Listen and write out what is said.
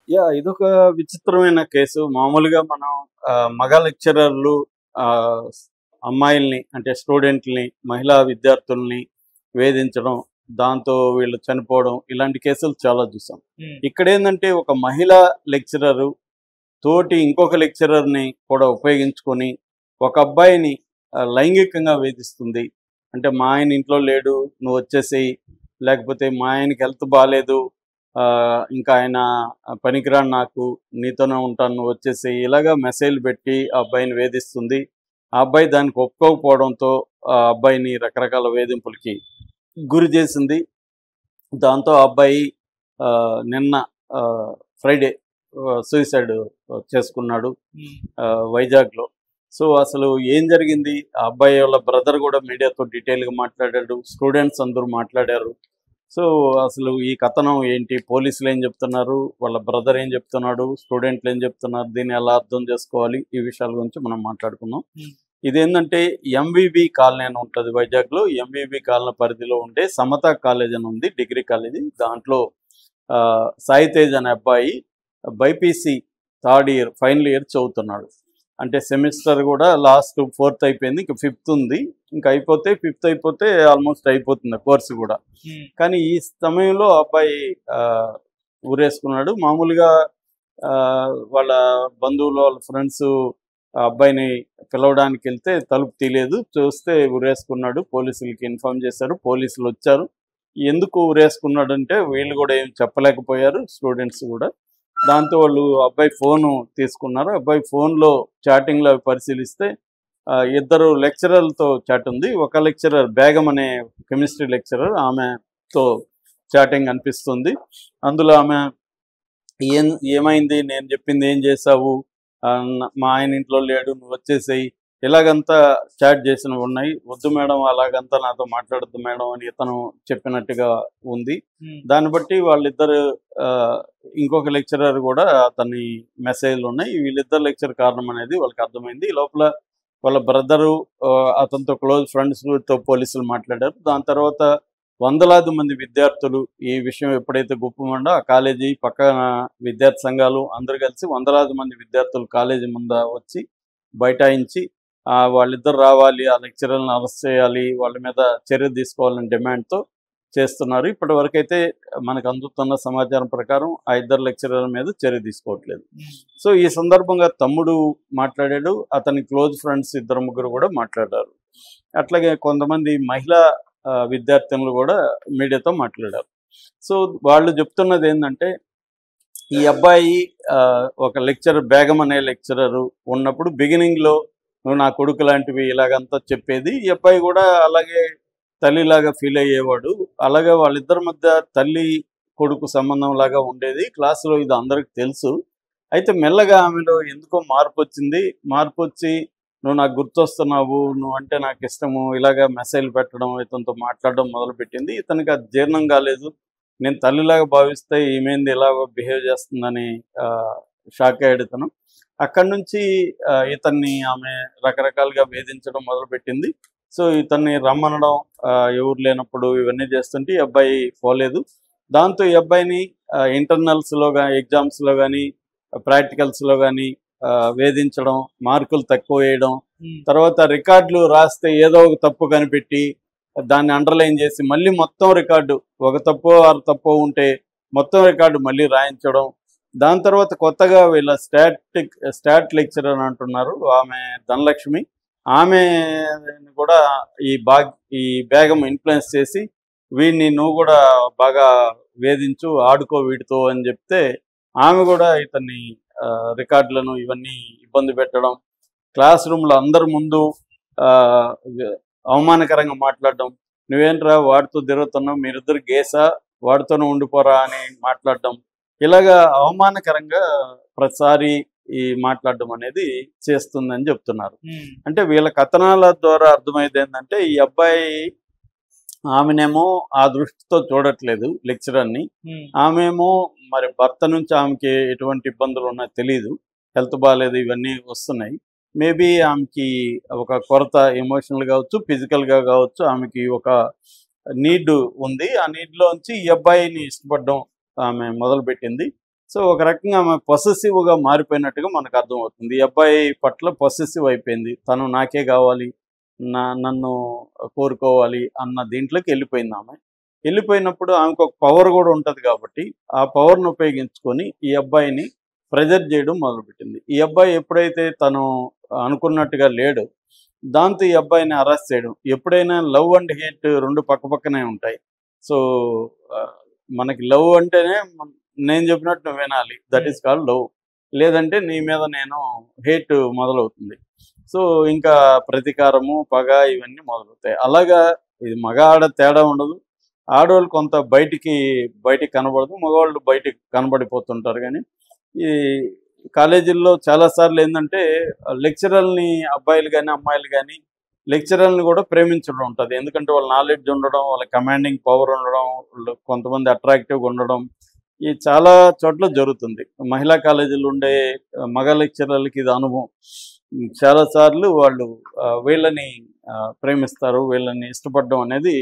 ఇదొక విచిత్రమైన కేసు. మామూలుగా మనం మగ లెక్చరర్లు ఆహ్, అమ్మాయిల్ని అంటే స్టూడెంట్‌లని, మహిళా విద్యార్థుల్ని వేధించడం, దాంతో వీళ్ళు చనిపోవడం ఇలాంటి కేసులు చాలా చూసాం. హ్మ్. ఇక్కడేందంటే ఒక మహిళా లెక్చరరు తోటి ఇంకొక లెక్చరర్‌ని కూడా ఉపయోగించుకొని ఒక అబ్బాయిని లైంగికంగా వేధిస్తుంది. అంటే మా ఆయన ఇంట్లో లేడు, నువ్వొచ్చేసేయి. లేకపోతే మా ఆయనకి హెల్త్ బాలేదు. ఇంకా ఆయన పనికిరాడు నాకు. నీతోనే ఉంటాను నువ్వొచ్చేసేయి. ఇలాగా మెసేజ్‌లు పెట్టి ఆ అబ్బాయిని వేధిస్తుంది. ఆ అబ్బాయి దానికి ఒప్పుకోకపోవడంతో ఆ అబ్బాయిని రకరకాల వేధింపులకి గురి చేసింది. దాంతో ఆ అబ్బాయి నిన్న ఫ్రైడే సూసైడ్ చేసుకున్నాడు హ్మ్. వైజాగ్‌లో. సో, అసలు ఏం జరిగింది? ఆ అబ్బాయి వాళ్ళ బ్రదర్ గూడా మీడియాతో డీటెయిల్‌గా మాట్లాడాడు. స్టూడెంట్స్ అందరూ మాట్లాడారు. సో, అసలు ఈ కథనం ఏంటి? పోలీసులేం జెప్తున్నారు? వాళ్ళ బ్రదర్ ఏం జెప్తున్నాడు? స్టూడెంట్‌లేం జెప్తున్నారు? దీన్ని ఎలా అర్థం జేసుకోవాలి? ఈ విషయాల గురించి మనం మాట్లాడుకుందాం. హ్మ్. ఇదేందంటే ఎంవీబీ కాలనీ అని ఉంటది వైజాగ్‌లో. ఎంవీబీ కాలనీ పరిధిలో ఉండే సమత కాలేజ్ అని ఉంది. Degree college. దాంట్లో సాయి తేజ్ అనే అబ్బాయి BiPC third year, final year చదువుతున్నాడు. అంటే సెమిస్టర్ గూడా లాస్ట్ ఫోర్త్ అయిపోయింది. ఇంక ఫిఫ్త్ ఉంది. ఇంక అయిపోతే ఫిఫ్త్ అయిపోతే ఆల్మోస్ట్ అయిపోతుంది ఆ కోర్స్ గూడా. హ్మ్. కానీ ఈ సమయంలో ఆ అబ్బాయి ఉరేసుకున్నాడు. మామూలుగా వాళ్ళ బంధువులు, వాళ్ళ ఫ్రెండ్సు ఆ అబ్బాయిని పిలవడానికెళ్తే తలుపు తీయలేదు. చూస్తే ఉరేసుకున్నాడు. పోలీసులకి ఇన్ఫార్మ్ చేశారు. పోలీసులొచ్చారు. ఎందుకు ఉరేసుకున్నాడంటే వీళ్ళు గూడా ఏం చెప్పలేకపోయారు స్టూడెంట్స్ గూడా. దాంతో వాళ్ళు అబ్బాయి ఫోను తీసుకున్నారు. అబ్బాయి ఫోన్‌లో చాటింగ్‌లు అవి పరిశీలిస్తే ఇద్దరు లెక్చరర్లతో చాట్ ఉంది. ఒక లెక్చరర్ బేగం అనే కెమిస్ట్రీ లెక్చరర్ ఆమెతో చాటింగ్ కనిపిస్తుంది. అందులో ఆమె ఏం ఏమైంది? నేను చెప్పింది ఏం చేశావు? మా ఆయన ఇంట్లో లేడు. నువ్వొచ్చేసేయి. ఇలాగంతా చాట్ చేసినవున్నాయి. వద్దు మేడం అలాగంతా నాతో మాట్లాడొద్దు మేడం అని ఇతను చెప్పినట్టుగా ఉంది. హ్మ్. దాన్ని బట్టి వాళ్ళిద్దరు ఆహ్, ఇంకొక లెక్చరర్ గూడా అతని మెసేజ్‌లున్నాయి. వీళ్ళిద్దరు లెక్చర్ కారణం అనేది వాళ్ళకి అర్థమైంది. ఈ లోపల వాళ్ళ బ్రదరు అతనితో క్లోజ్ ఫ్రెండ్స్‌తో పోలీసులు మాట్లాడారు. దాని తర్వాత వందలాది మంది విద్యార్థులు ఈ విషయం ఎప్పుడైతే గుప్పుమందో ఆ కాలేజీ పక్కన విద్యార్థి సంఘాలు అందరూ కలిసి వందలాది మంది విద్యార్థులు కాలేజీ ముంద వచ్చి బైఠాయించి వాళ్ళిద్దరు రావాలి, ఆ లెక్చరర్‌లని అరెస్ట్ చేయాలి, వాళ్ళ మీద చర్య తీసుకోవాలని డిమాండ్‌తో చేస్తున్నారు. ఇప్పటివరకైతే మనకు అందుతున్న సమాచారం ప్రకారం ఆ ఇద్దరు లెక్చరర్ల మీద చర్య తీసుకోవట్లేదు. హ్మ్. సో, ఈ సందర్భంగా తమ్ముడు మాట్లాడాడు. అతని క్లోజ్ ఫ్రెండ్స్ ఇద్దరు ముగ్గురు కూడా మాట్లాడారు. అట్లాగే కొంతమంది మహిళా విద్యార్థినులు కూడా మీడియాతో మాట్లాడారు. సో, వాళ్ళు చెప్తున్నదేందంటే, ఈ అబ్బాయి ఒక లెక్చరర్ బేగం అనే లెక్చరరు ఉన్నప్పుడు బిగినింగ్‌లో "నువ్వు నా కొడుకు లాంటివి" ఇలాగంతా చెప్పేది. ఈ అబ్బాయి కూడా అలాగే తల్లిలాగా ఫీల్ అయ్యేవాడు. అలాగే వాళ్ళిద్దరి మధ్య తల్లి, కొడుకు సంబంధంలాగా ఉండేది. క్లాస్‌లో ఇది అందరికి తెలుసు. అయితే మెల్లగా ఆమెలో ఎందుకో మార్పొచ్చింది. మార్పొచ్చి "నువ్వు నాకు గుర్తొస్తున్నావు. నువ్వంటే నాకిష్టము." ఇలాగ మెసేజ్‌లు పెట్టడం, ఇతనితో మాట్లాడడం మొదలుపెట్టింది. ఇతనికి అది జీర్ణం కాలేదు. నేను తల్లిలాగా భావిస్తే ఈమేంది ఇలా బిహేవ్ చేస్తుందని షాక్ అయ్యాడు ఇతను. అక్కడి నుంచి ఇతన్ని ఆమె రకరకాలుగా వేధించడం మొదలుపెట్టింది. సో, ఇతన్ని రమ్మనడం ఎవరు లేనప్పుడు ఇవన్నీ చేస్తుంటే ఈ అబ్బాయి పోలేదు. దాంతో ఈ అబ్బాయిని ఇంటర్నల్స్‌లో ఎగ్జామ్స్‌లో గాని, ప్రాక్టికల్స్‌లో గాని వేధించడం, మార్కులు తక్కువేయడం, హ్మ్. తర్వాత రికార్డులు రాస్తే ఏదో ఒక తప్పు కనిపెట్టి దాన్ని అండర్‌లైన్ చేసి మళ్ళీ మొత్తం రికార్డు ఒక తప్పో, అర తప్పో ఉంటే మొత్తం రికార్డు మళ్ళీ రాయించడం. దాని తర్వాత కొత్తగా వీళ్ళ స్టాట్ లెక్చరర్ అని అంటున్నారు. ఆమె ధనలక్ష్మి. ఆమెని కూడా ఈ బాగ్ ఈ బేగం ఇన్‌ఫ్లుయెన్స్ చేసి వీడిని నువ్వు కూడా బాగా వేధించు, ఆడుకో వీడితో అని చెప్తే ఆమె కూడా ఇతన్ని రికార్డులను ఇవన్నీ ఇబ్బంది పెట్టడం. క్లాస్ రూమ్‌లో అందరి ముందు ఆహ్, అవమానకరంగా మాట్లాడడం. "నువ్వేంట్రా వాడితో తిరుగుతున్నావు, మీరిద్దరు గేసా? వాడితోనే ఉండిపోరా" అని మాట్లాడడం. ఇలాగా అవమానకరంగా ప్రతిసారి ఈ మాట్లాడడం అనేది చేస్తుందని చెప్తున్నారు. హ్మ్. అంటే వీళ్ళ కథనాల ద్వారా అర్థమైందేందంటే, ఈ అబ్బాయి ఆమెనేమో ఆ దృష్టితో చూడట్లేదు లెక్చరర్‌ని. హ్మ్. ఆమేమో మరి భర్త నుంచి ఆమెకి ఎటువంటి ఇబ్బందులున్నాయో తెలీదు. హెల్త్ బాలేదు ఇవన్నీ వస్తున్నాయి. మేబీ ఆమెకి ఒక కొరత ఎమోషనల్ గావచ్చు, ఫిజికల్‌గా గావచ్చు ఆమెకి ఒక నీడ్ ఉంది. ఆ నీడ్‌లోంచి ఈ అబ్బాయిని ఇష్టపడడం ఆమె మొదలుపెట్టింది. సో ఒక రకంగా ఆమె పొసెసివ్గా మారిపోయినట్టుగా మనకు అర్థమవుతుంది. ఈ అబ్బాయి పట్ల పొసెసివ్ అయిపోయింది. తను నాకే కావాలి, నన్ను కోరుకోవాలి అన్న దీంట్లోకి వెళ్ళిపోయింది ఆమె. వెళ్ళిపోయినప్పుడు ఆమెకు ఒక పవర్ కూడా ఉంటుంది కాబట్టి ఆ పవర్ను ఉపయోగించుకొని ఈ అబ్బాయిని ప్రెజర్ చేయడం మొదలుపెట్టింది. ఈ అబ్బాయి ఎప్పుడైతే తను అనుకున్నట్టుగా లేడు, దాంతో ఈ అబ్బాయిని అరెస్ట్ చేయడం. ఎప్పుడైనా లవ్ అండ్ హేట్ రెండు పక్కపక్కనే ఉంటాయి. సో మనకి లవ్ అంటేనే నేను చెప్పినట్టు నువ్వు వినాలి, దట్ ఈస్ కాల్డ్ లవ్. లేదంటే నీ మీద నేను హేట్ మొదలవుతుంది. సో ఇంకా ప్రతీకారము, పగ ఇవన్నీ మొదలవుతాయి. అలాగా ఇది మగ ఆడ తేడా ఉండదు. ఆడవాళ్ళు కొంత బయటికి కనబడదు, మగవాళ్ళు బయటికి కనబడిపోతుంటారు. కానీ ఈ కాలేజీల్లో చాలాసార్లు ఏంటంటే లెక్చరర్ని అబ్బాయిలు కానీ అమ్మాయిలు కానీ లెక్చరర్ని కూడా ప్రేమించడం ఉంటుంది. ఎందుకంటే వాళ్ళ నాలెడ్జ్ ఉండడం, వాళ్ళ కమాండింగ్ పవర్ ఉండడం, వాళ్ళు కొంతమంది అట్రాక్టివ్గా ఉండడం, ఇది చాలా చోట్ల జరుగుతుంది. మహిళా కాలేజీలు ఉండే మగ లెక్చరర్లకి ఇది అనుభవం. చాలాసార్లు వాళ్ళు వీళ్ళని ప్రేమిస్తారు, వీళ్ళని ఇష్టపడడం అనేది